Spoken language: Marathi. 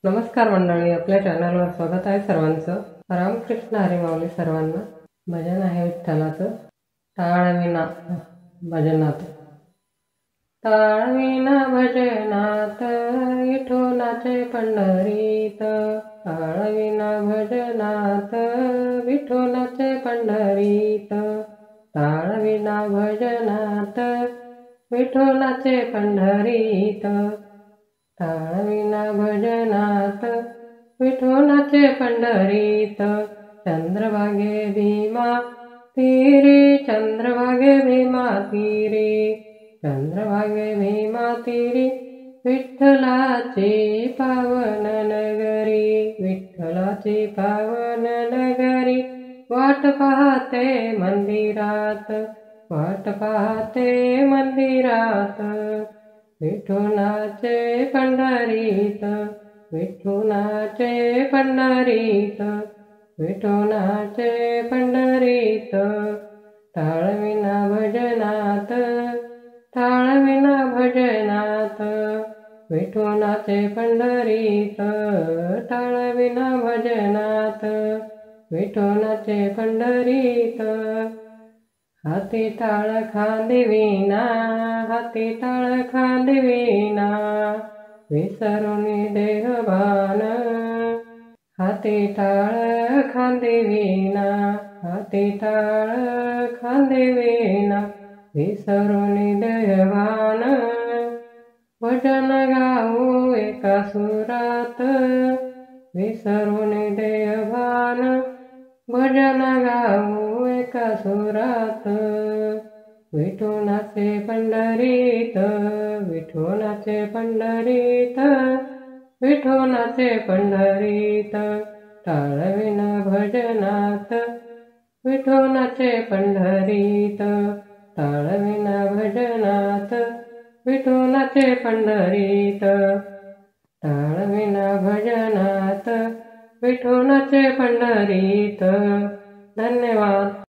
नमस्कार मंडळी, आपल्या चॅनलवर स्वागत आहे सर्वांचं. रामकृष्ण हरी माऊली सर्वांना. भजन आहे विठ्ठलाचं. टाळविना भजनात. टाळविना भजनात विठोनाचे पंढरीत. टाळविना भजनात विठोनाचे पंढरीत. टाळविना भजनात विठोनाचे पंढरीत. टाळविना भजनात विठोनाचे पंढरीत. चंद्रभागे भीमा तीरे, चंद्रभागे भीमा तीरे, चंद्रभागे भीमा तीरे. विठ्ठलाची पावन नगरी, विठ्ठलाची पावन नगरी. वाट पाहते मंदिरात, वाट पाहते मंदिरात. विठोनाचे पंढरीत, विठोनाचे पंढरीत, विठोनाचे पंढरीत. टाळविना भजनात, टाळविना भजनात विठोनाचे पंढरीत. टाळविना भजनात विठोनाचे पंढरीत. हाती टाळ खांदिविना, हाती टाळ खांदिविना विसरून देहभान. हाती टाळ खांदिविना, हाती टाळ खांदिविना विसरून देहभान. भजन गाऊ एका सुरात विसरून देहभान. भजन गाऊ एका सुरात. विठोनाचे पंढरीत, विठोनाचे पंढरीत, विठोनाचे पंढरीत. टाळविना भजनात विठोनाचे पंढरीत. टाळविना भजनात विठोनाचे पंढरीत. टाळविना भजनात विठोनाचे पंढरीत. धन्यवाद.